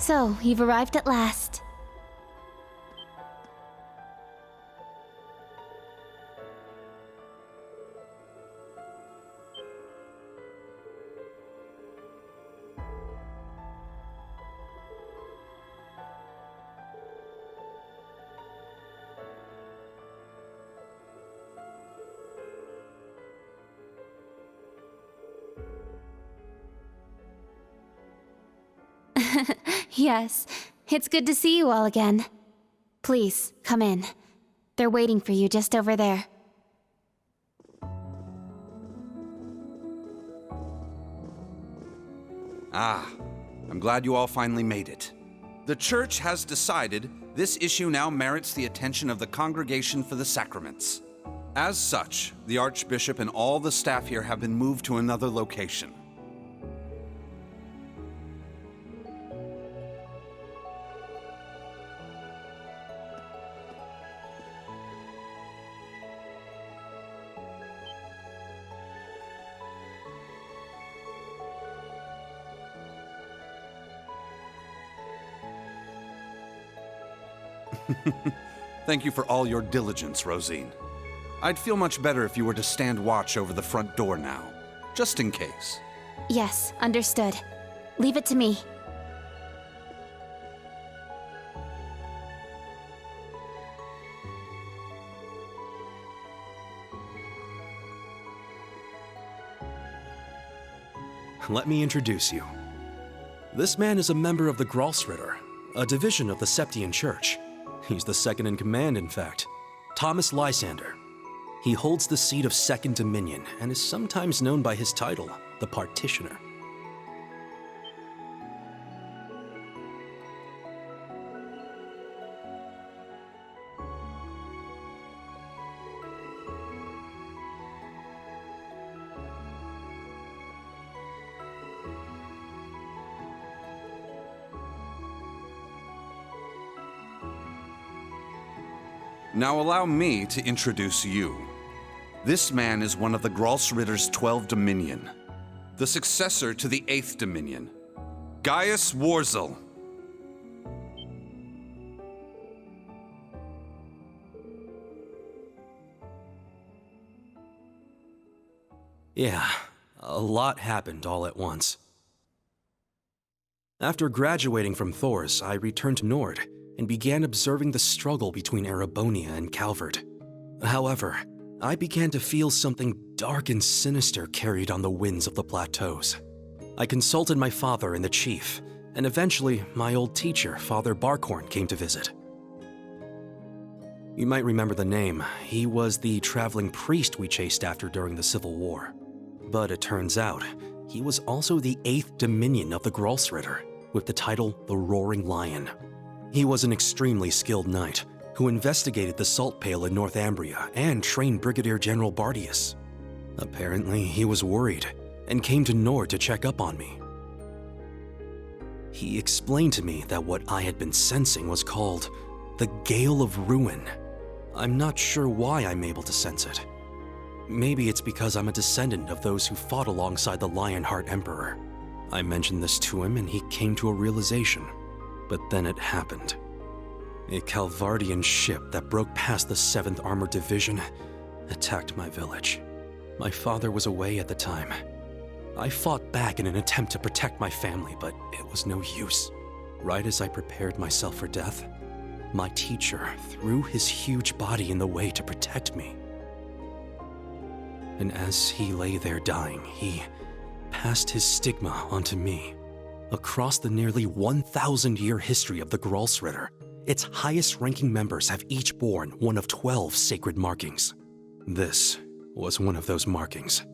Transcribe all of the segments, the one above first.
So, you've arrived at last. Yes, it's good to see you all again. Please, come in. They're waiting for you just over there. Ah, I'm glad you all finally made it. The Church has decided this issue now merits the attention of the Congregation for the Sacraments. As such, the Archbishop and all the staff here have been moved to another location. Thank you for all your diligence, Rosine. I'd feel much better if you were to stand watch over the front door now, just in case. Yes, understood. Leave it to me. Let me introduce you. This man is a member of the Gralsritter, a division of the Septian Church. He's the second in command, in fact. Thomas Lysander. He holds the seat of Second Dominion and is sometimes known by his title, the Partitioner. Now allow me to introduce you. This man is one of the Gralsritter's 12 Dominion, the successor to the 8th Dominion, Gaius Warzel. Yeah, a lot happened all at once. After graduating from Thors, I returned to Nord and began observing the struggle between Erebonia and Calvert. However, I began to feel something dark and sinister carried on the winds of the plateaus. I consulted my father and the chief, and eventually my old teacher, Father Barkhorn, came to visit. You might remember the name. He was the traveling priest we chased after during the Civil War. But it turns out, he was also the 8th Dominion of the Gralsritter, with the title the Roaring Lion. He was an extremely skilled knight who investigated the Salt Pale in Northumbria and trained Brigadier General Bardius. Apparently, he was worried and came to Nord to check up on me. He explained to me that what I had been sensing was called the Gale of Ruin. I'm not sure why I'm able to sense it. Maybe it's because I'm a descendant of those who fought alongside the Lionheart Emperor. I mentioned this to him and he came to a realization. But then it happened. A Calvardian ship that broke past the 7th Armored Division attacked my village. My father was away at the time. I fought back in an attempt to protect my family, but it was no use. Right as I prepared myself for death, my teacher threw his huge body in the way to protect me. And as he lay there dying, he passed his stigma onto me. Across the nearly 1,000-year history of the Gralsritter, its highest-ranking members have each borne one of 12 sacred markings. This was one of those markings.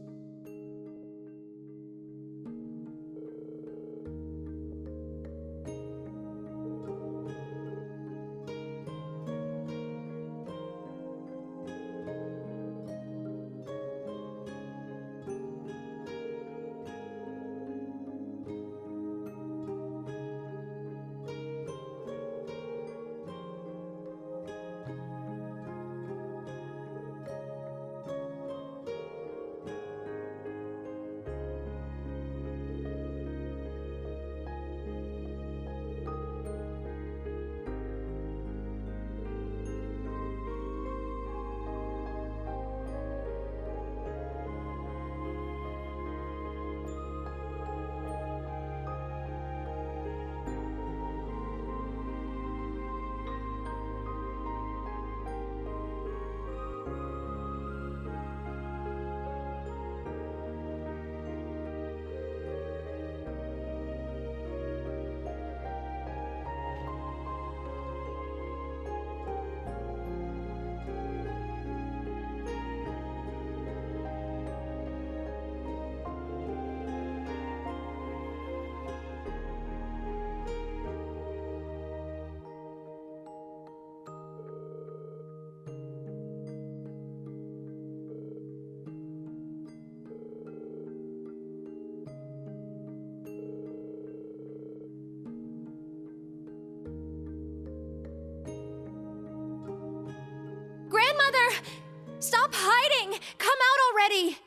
Stop hiding! Come out already!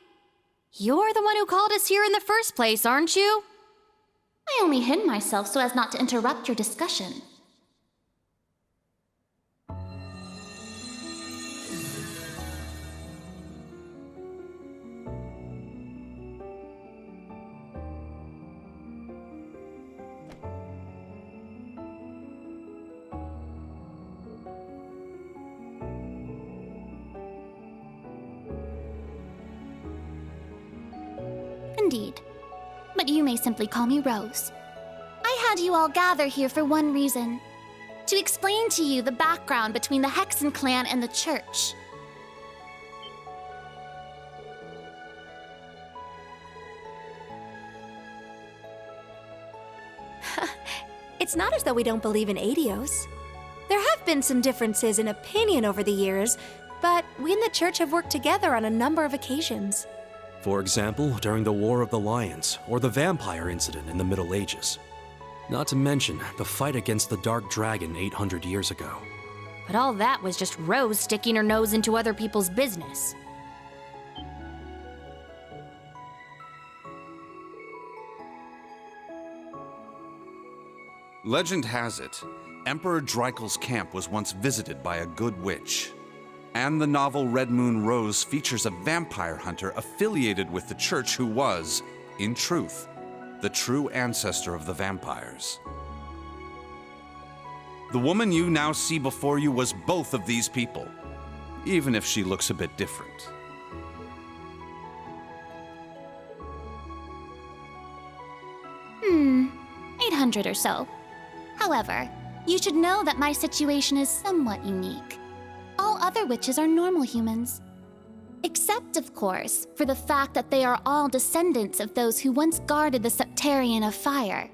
You're the one who called us here in the first place, aren't you? I only hid myself so as not to interrupt your discussion. Indeed. But you may simply call me Rose. I had you all gather here for one reason. To explain to you the background between the Hexen clan and the Church. It's not as though we don't believe in Adios. There have been some differences in opinion over the years, but we and the Church have worked together on a number of occasions. For example, during the War of the Lions, or the vampire incident in the Middle Ages. Not to mention the fight against the Dark Dragon 800 years ago. But all that was just Rose sticking her nose into other people's business. Legend has it, Emperor Dreikel's camp was once visited by a good witch. And the novel Red Moon Rose features a vampire hunter affiliated with the Church who was, in truth, the true ancestor of the vampires. The woman you now see before you was both of these people, even if she looks a bit different. 800 or so. However, you should know that my situation is somewhat unique. All other witches are normal humans. Except, of course, for the fact that they are all descendants of those who once guarded the Septarian of Fire.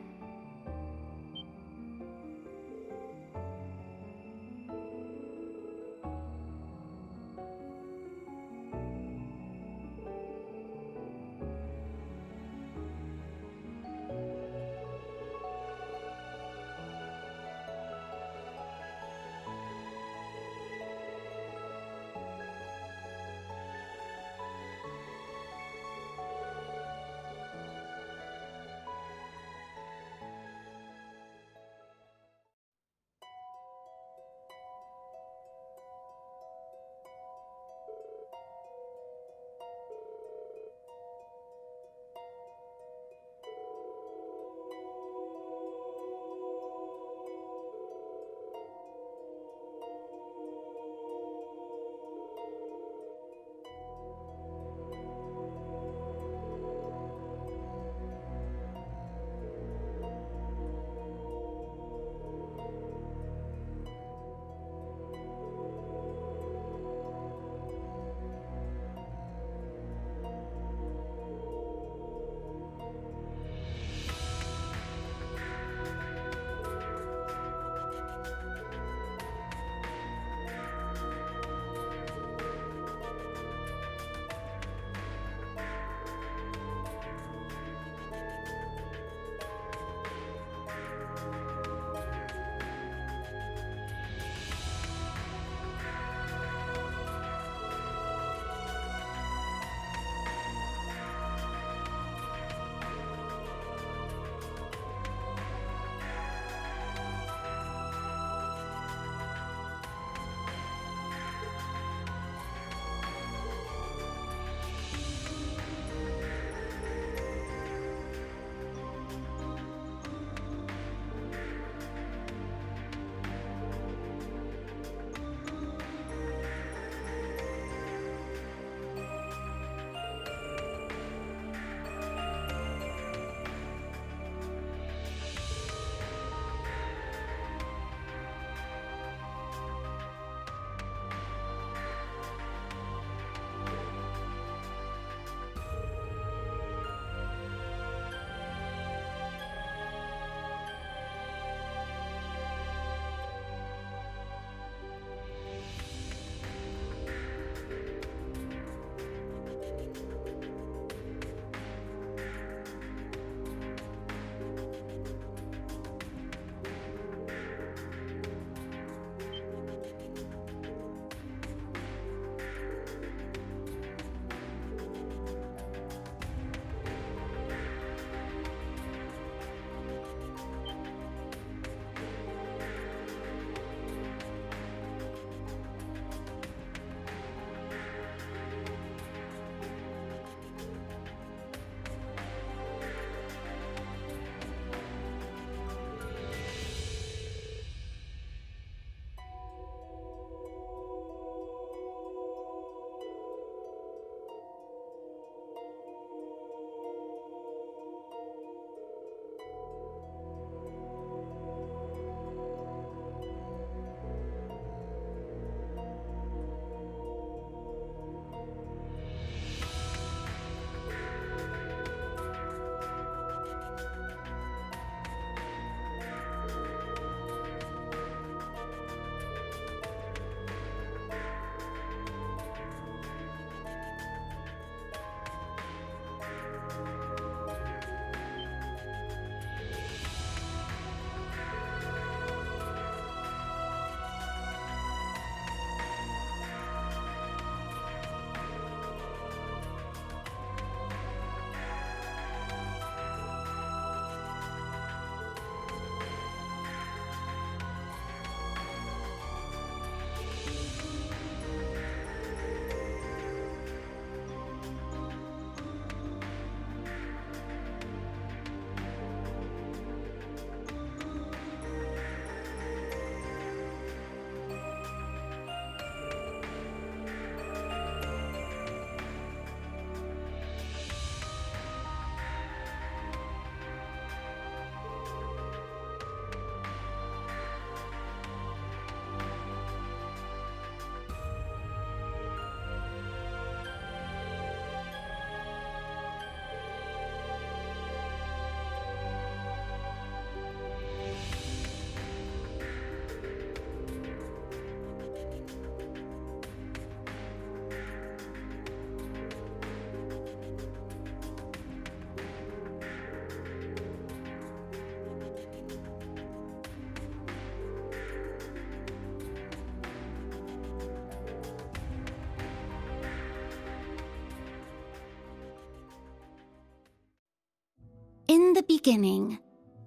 the beginning,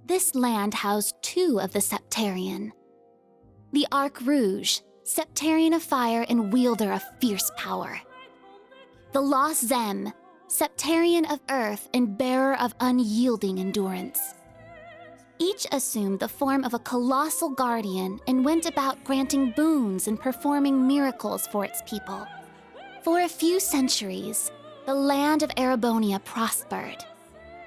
this land housed two of the Septarian. The Arc Rouge, Septarian of fire and wielder of fierce power. The Lost Zem, Septarian of earth and bearer of unyielding endurance. Each assumed the form of a colossal guardian and went about granting boons and performing miracles for its people. For a few centuries, the land of Erebonia prospered,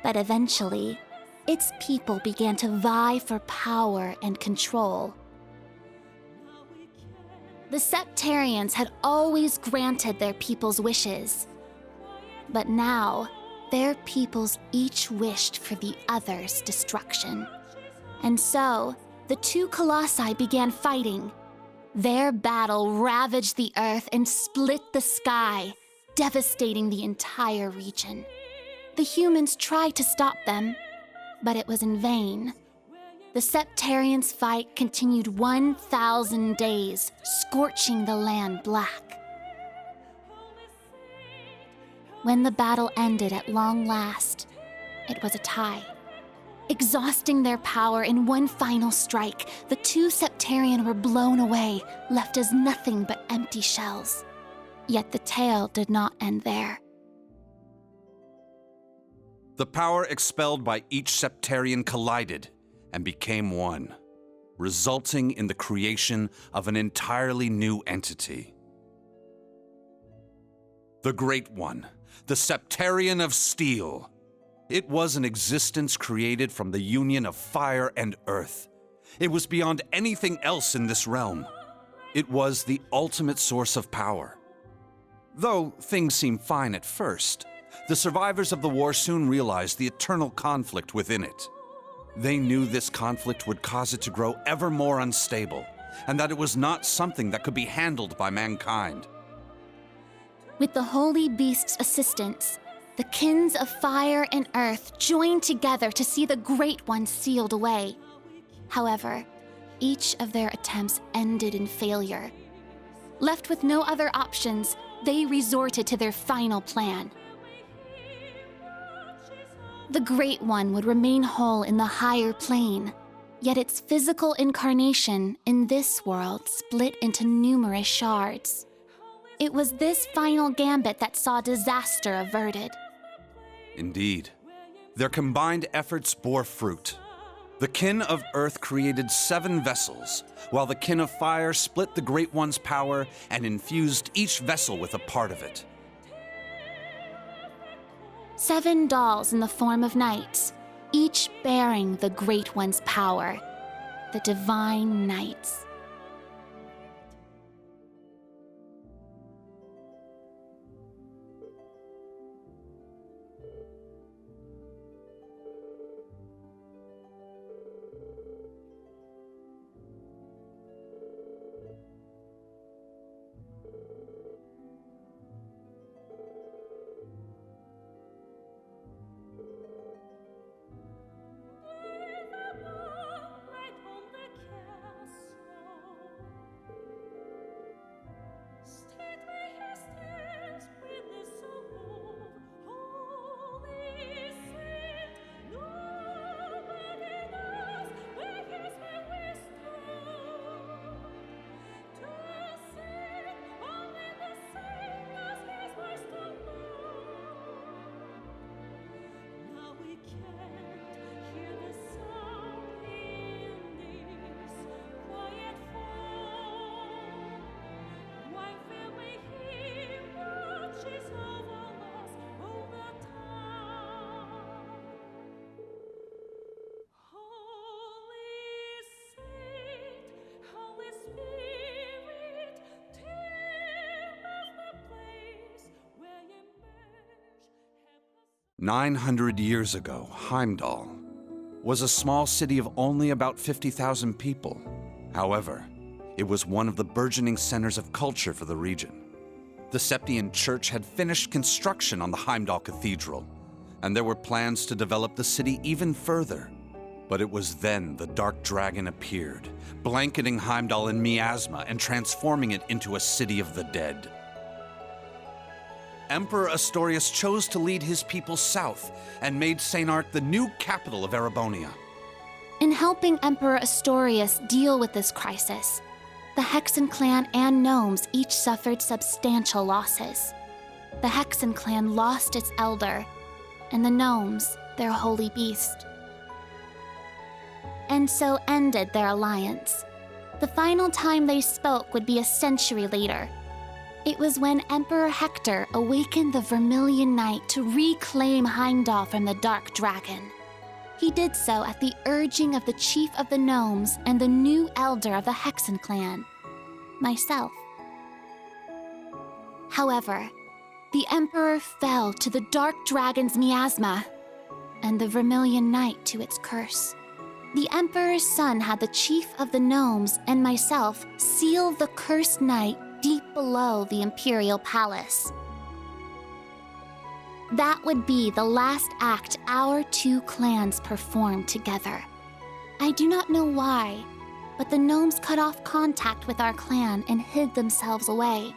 but eventually, its people began to vie for power and control. The Septarians had always granted their people's wishes, but now, their peoples each wished for the other's destruction. And so, the two colossi began fighting. Their battle ravaged the earth and split the sky, devastating the entire region. The humans tried to stop them, but it was in vain. The Septarians' fight continued 1,000 days, scorching the land black. When the battle ended at long last, it was a tie. Exhausting their power in one final strike, the two Septarian were blown away, left as nothing but empty shells. Yet the tale did not end there. The power expelled by each Septarian collided and became one, resulting in the creation of an entirely new entity. The Great One, the Septarian of Steel. It was an existence created from the union of fire and earth. It was beyond anything else in this realm. It was the ultimate source of power. Though things seemed fine at first, the survivors of the war soon realized the eternal conflict within it. They knew this conflict would cause it to grow ever more unstable, and that it was not something that could be handled by mankind. With the Holy Beast's assistance, the kins of fire and earth joined together to see the Great One sealed away. However, each of their attempts ended in failure. Left with no other options, they resorted to their final plan. The Great One would remain whole in the higher plane, yet its physical incarnation in this world split into numerous shards. It was this final gambit that saw disaster averted. Indeed, their combined efforts bore fruit. The kin of Earth created 7 vessels, while the kin of Fire split the Great One's power and infused each vessel with a part of it. 7 dolls in the form of knights, each bearing the Great One's power, the Divine Knights. Holy Spirit, tear us the place where you merge. 900 years ago, Heimdall was a small city of only about 50,000 people. However, it was one of the burgeoning centers of culture for the region. The Septian Church had finished construction on the Heimdall Cathedral, and there were plans to develop the city even further. But it was then the Dark Dragon appeared, blanketing Heimdall in miasma and transforming it into a city of the dead. Emperor Astorius chose to lead his people south and made Sainart the new capital of Erebonia. In helping Emperor Astorius deal with this crisis, the Hexen clan and gnomes each suffered substantial losses. The Hexen clan lost its elder, and the gnomes their holy beast. And so ended their alliance. The final time they spoke would be a century later. It was when Emperor Hector awakened the Vermilion Knight to reclaim Heimdall from the Dark Dragon. He did so at the urging of the chief of the gnomes and the new elder of the Hexen clan, myself. However, the Emperor fell to the Dark Dragon's miasma, and the Vermilion Knight to its curse. The Emperor's son had the chief of the gnomes and myself seal the cursed knight deep below the Imperial Palace. That would be the last act our two clans performed together. I do not know why, but the gnomes cut off contact with our clan and hid themselves away.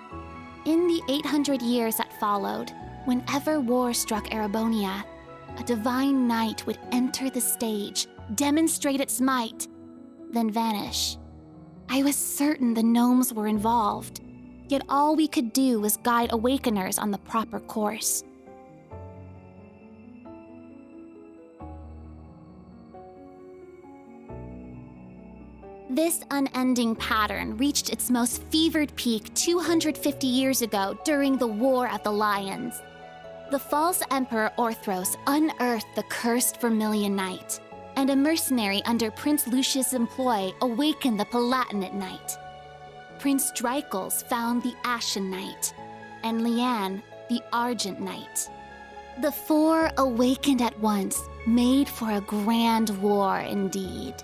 In the 800 years that followed, whenever war struck Erebonia, a divine knight would enter the stage, demonstrate its might, then vanish. I was certain the gnomes were involved, yet all we could do was guide awakeners on the proper course. This unending pattern reached its most fevered peak 250 years ago during the War of the Lions. The false Emperor Orthros unearthed the cursed Vermilion Knight, and a mercenary under Prince Lucius' employ awakened the Palatinate Knight. Prince Dreichels found the Ashen Knight, and Leanne the Argent Knight. The four awakened at once, made for a grand war indeed.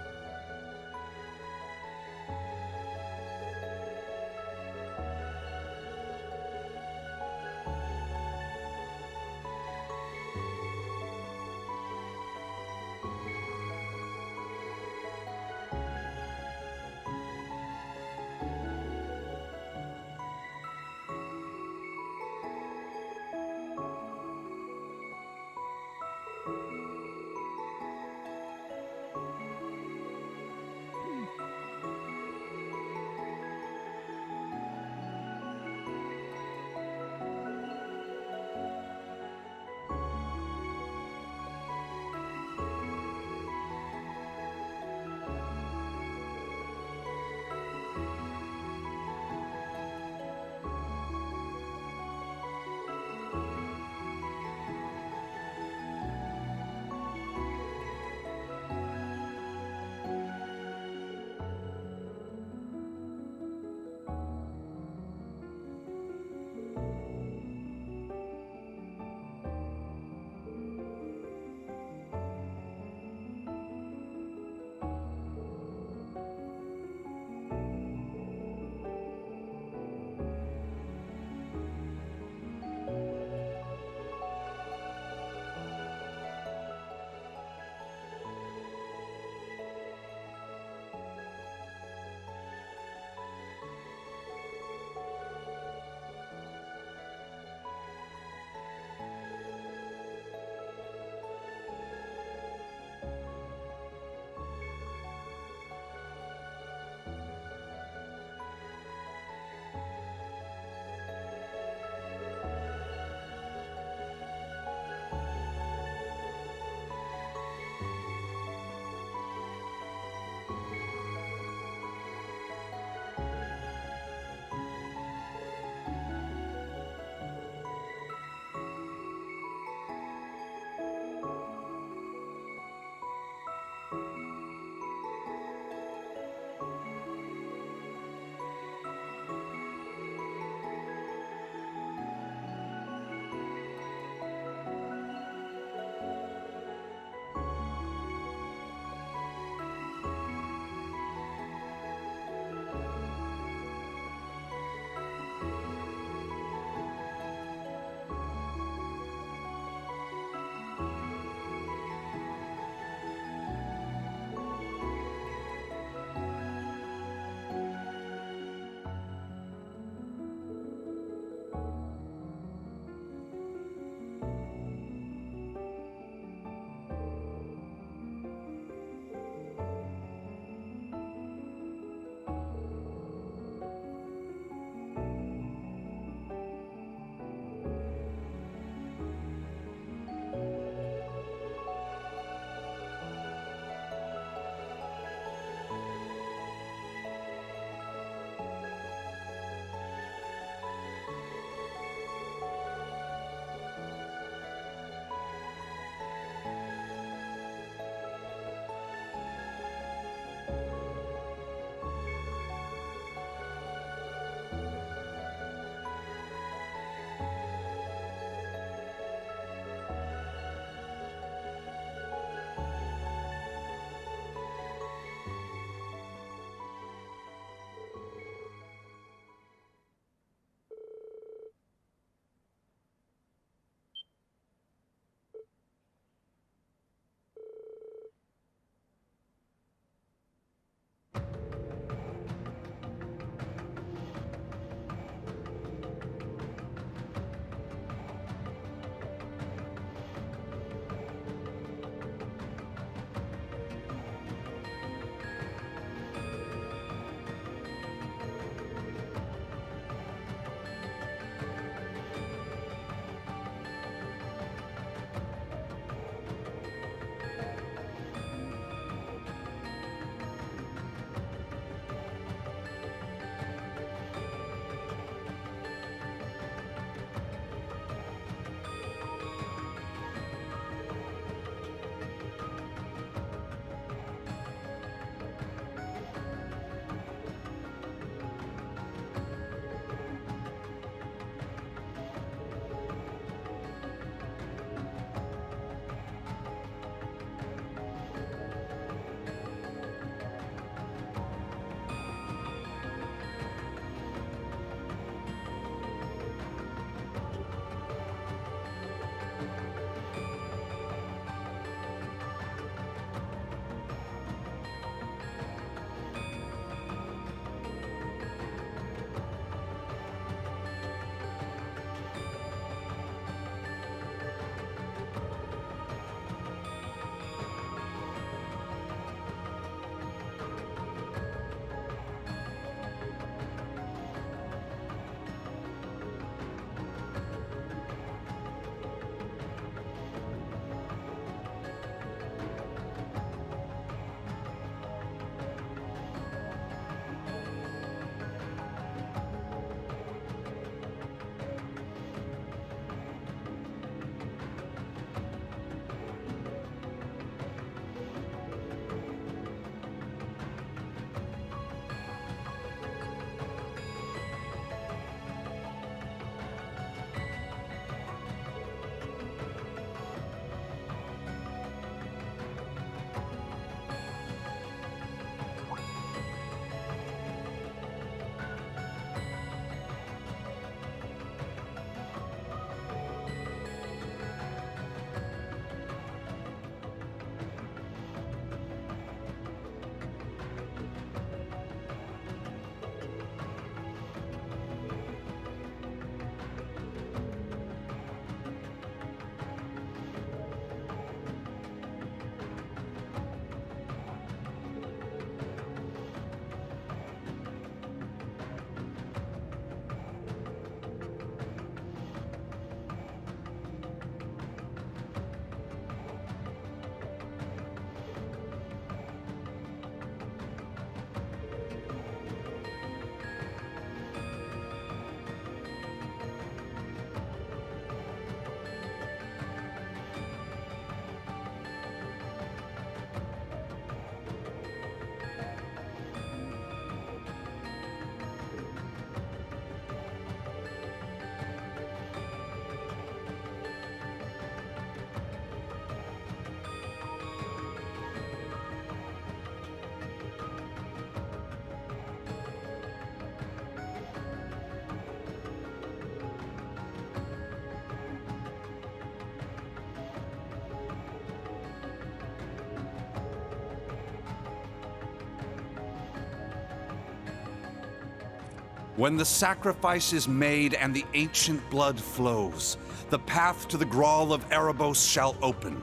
When the sacrifice is made and the ancient blood flows, the path to the Grawl of Erebos shall open.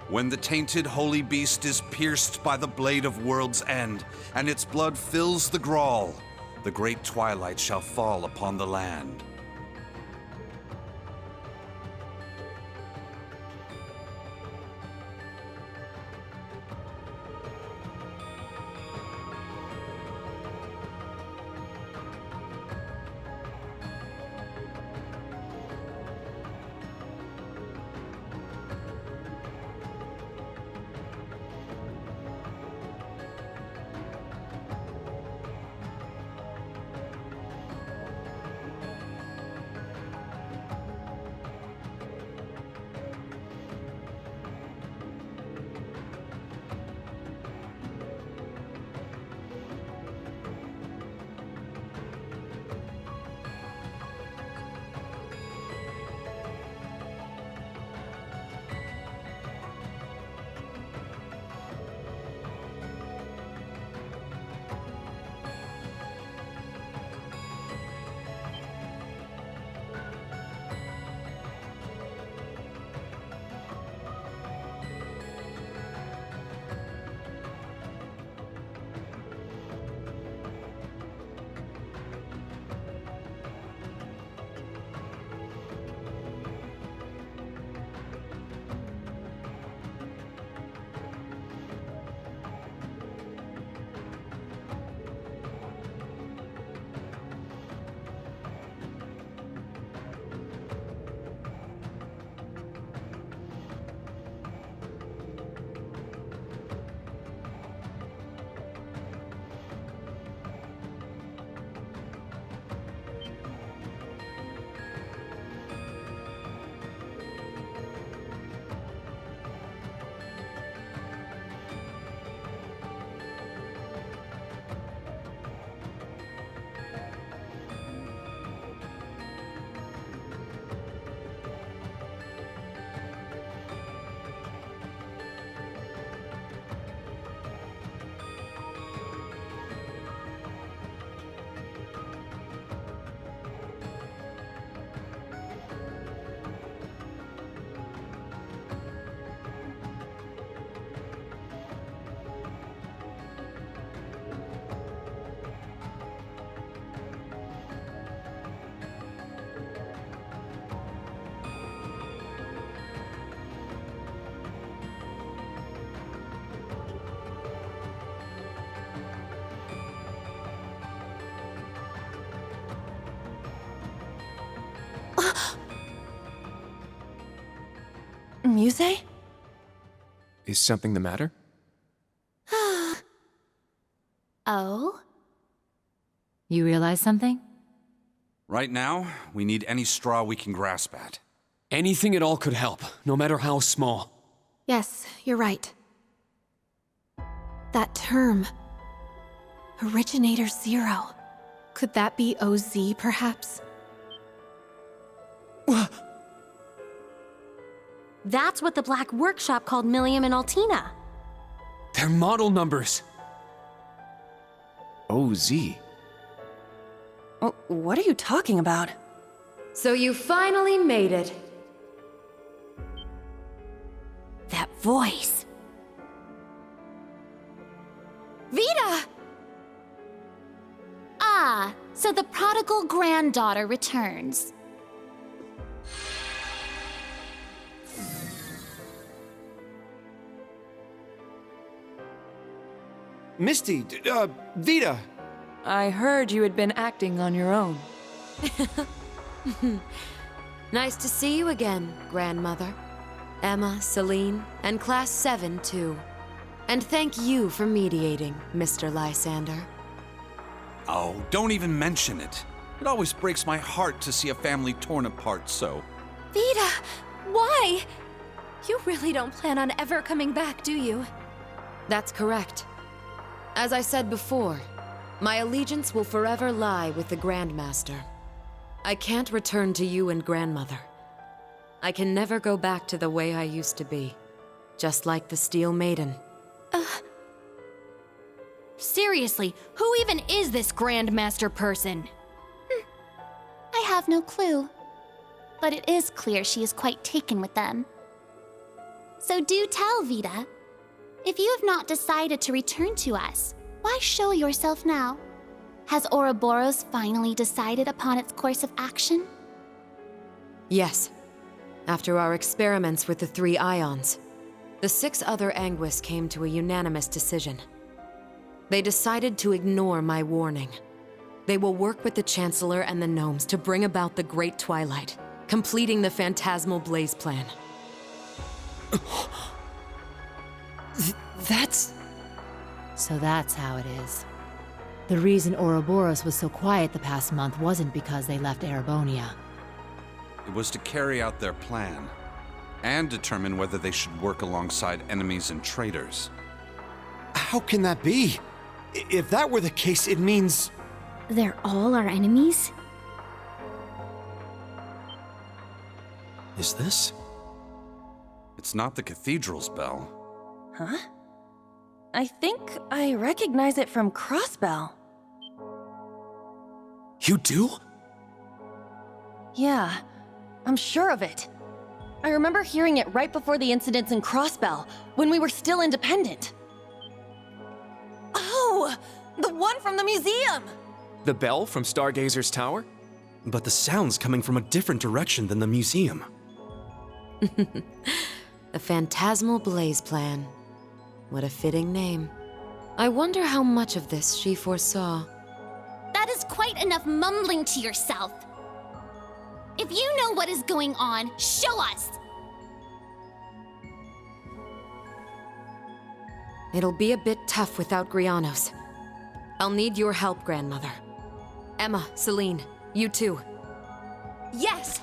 When the tainted holy beast is pierced by the blade of World's End, and its blood fills the Grawl, the great twilight shall fall upon the land. Muse? Is something the matter? Oh? You realize something? Right now, we need any straw we can grasp at. Anything at all could help, no matter how small. Yes, you're right. That term. Originator Zero. Could that be OZ, perhaps? That's what the Black Workshop called Millium and Altina. They're model numbers. OZ. What are you talking about? So you finally made it. That voice. Vita! Ah, so the prodigal granddaughter returns. Misty, Vita! I heard you had been acting on your own. Nice to see you again, Grandmother. Emma, Celine, and Class 7, too. And thank you for mediating, Mr. Lysander. Oh, don't even mention it. It always breaks my heart to see a family torn apart so. Vita! Why? You really don't plan on ever coming back, do you? That's correct. As I said before, my allegiance will forever lie with the Grandmaster. I can't return to you and Grandmother. I can never go back to the way I used to be. Just like the Steel Maiden. Seriously, who even is this Grandmaster person? have no clue. But it is clear she is quite taken with them. So do tell, Vita. If you have not decided to return to us, why show yourself now? Has Ouroboros finally decided upon its course of action? Yes. After our experiments with the 3 ions, the 6 other Anguis came to a unanimous decision. They decided to ignore my warning. They will work with the Chancellor and the Gnomes to bring about the Great Twilight, completing the Phantasmal Blaze plan. That's... So that's how it is. The reason Ouroboros was so quiet the past month wasn't because they left Erebonia. It was to carry out their plan, and determine whether they should work alongside enemies and traitors. How can that be? If that were the case, it means... They're all our enemies? Is this? It's not the cathedral's bell. Huh? I think I recognize it from Crossbell. You do? Yeah, I'm sure of it. I remember hearing it right before the incidents in Crossbell, when we were still independent. Oh! The one from the museum! The bell from Stargazer's tower? But the sound's coming from a different direction than the museum. The Phantasmal Blaze plan. What a fitting name. I wonder how much of this she foresaw. That is quite enough mumbling to yourself. If you know what is going on, show us! It'll be a bit tough without Grianos. I'll need your help, Grandmother. Emma, Celine, you too. Yes!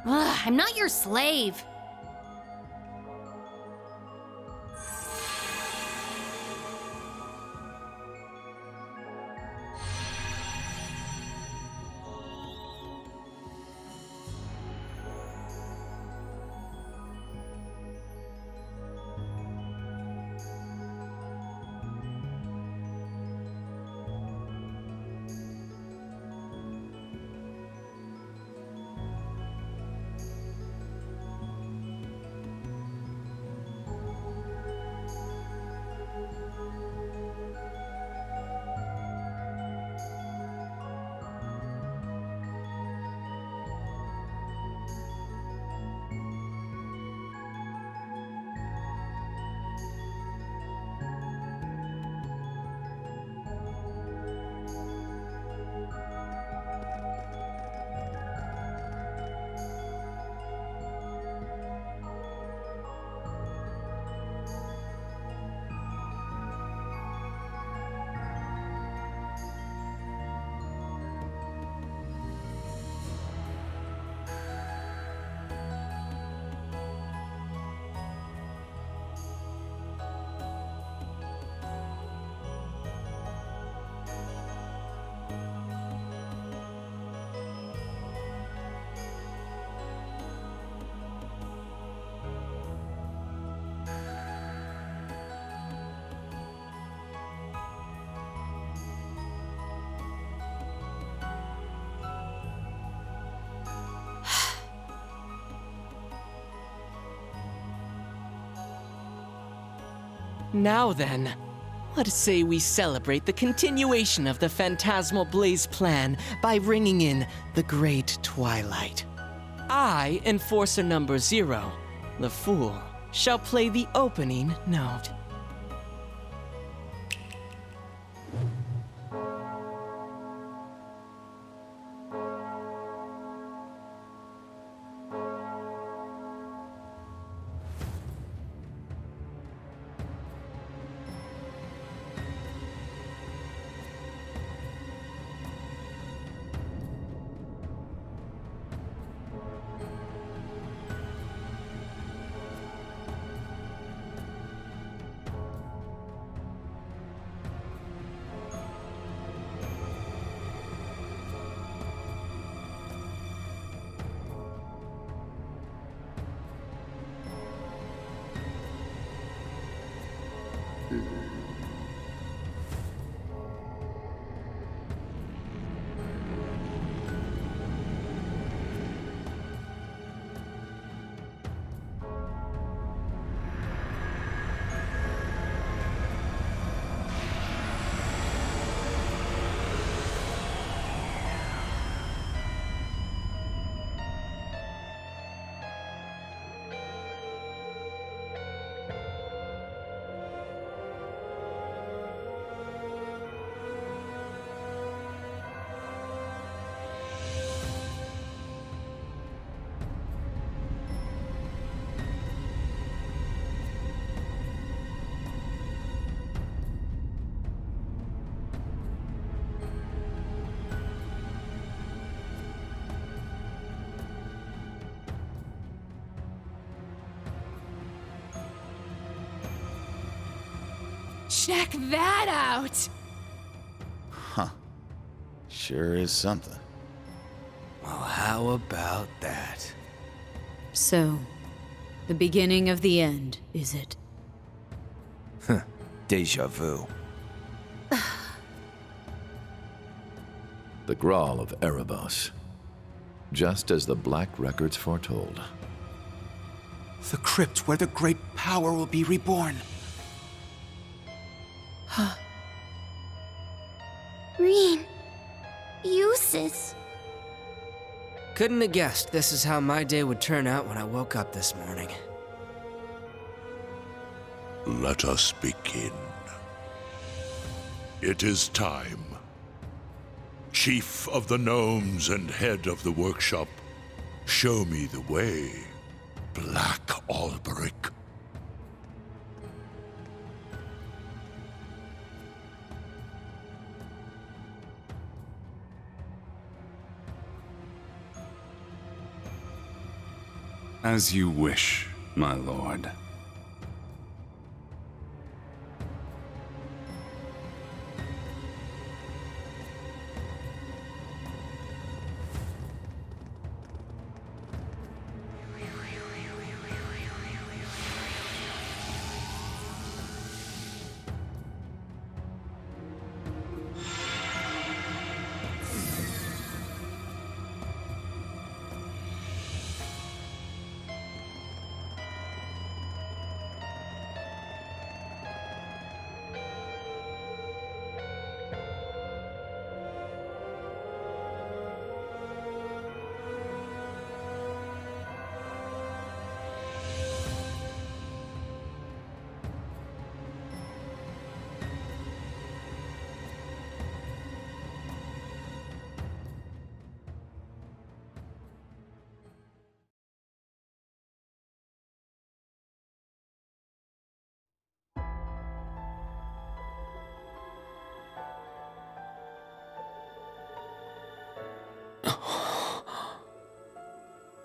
Ugh, I'm not your slave. Now then, let's say we celebrate the continuation of the Phantasmal Blaze plan by bringing in the Great Twilight. I, Enforcer number 0, the Fool, shall play the opening note. Check that out! Huh. Sure is something. Well, how about that? So, the beginning of the end, is it? Deja vu. The Grawl of Erebos. Just as the Black Records foretold. The crypt where the great power will be reborn. Reen. Uses. Couldn't have guessed this is how my day would turn out when I woke up this morning. Let us begin. It is time. Chief of the Gnomes and head of the workshop, show me the way, Black Alberic. As you wish, my lord.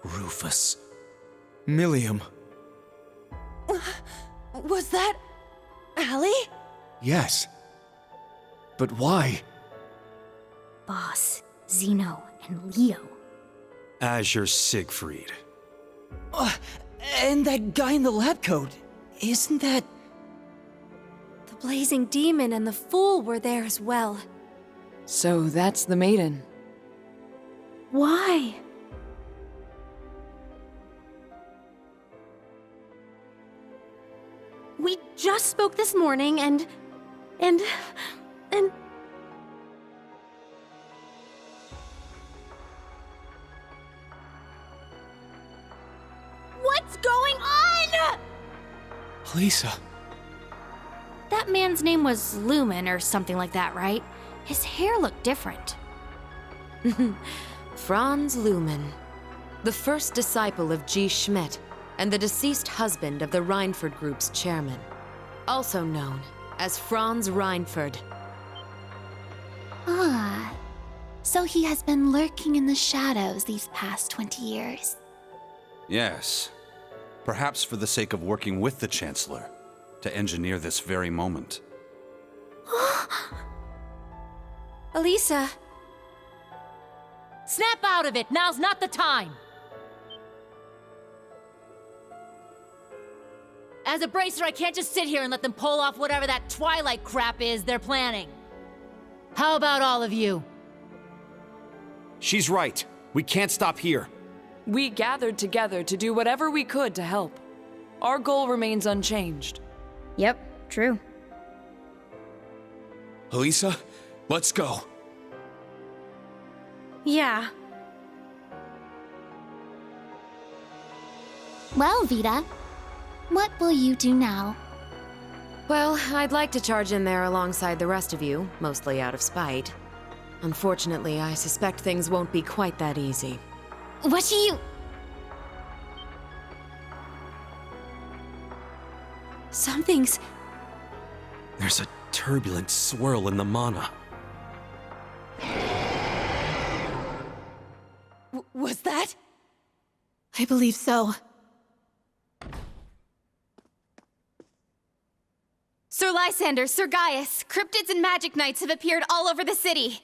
Rufus. Millium. Was that... Allie? Yes. But why? Boss, Zeno, and Leo. Azure Siegfried. And that guy in the lab coat, isn't that... The blazing demon and the fool were there as well. So that's the maiden. Why? We just spoke this morning and... What's going on?! Lisa. That man's name was Lumen or something like that, right? His hair looked different. Franz Lumen, the first disciple of G. Schmidt, and the deceased husband of the Reinford Group's chairman, also known as Franz Reinford. Ah, so he has been lurking in the shadows these past 20 years. Yes. Perhaps for the sake of working with the Chancellor, to engineer this very moment. Elisa! Snap out of it! Now's not the time! As a bracer, I can't just sit here and let them pull off whatever that Twilight crap is they're planning. How about all of you? She's right. We can't stop here. We gathered together to do whatever we could to help. Our goal remains unchanged. Yep, true. Elisa, let's go. Yeah. Well, Vita, what will you do now? Well, I'd like to charge in there alongside the rest of you, mostly out of spite. Unfortunately, I suspect things won't be quite that easy. What do you... Something's... There's a turbulent swirl in the mana. Was that? I believe so. Sir Lysander, Sir Gaius, cryptids and magic knights have appeared all over the city.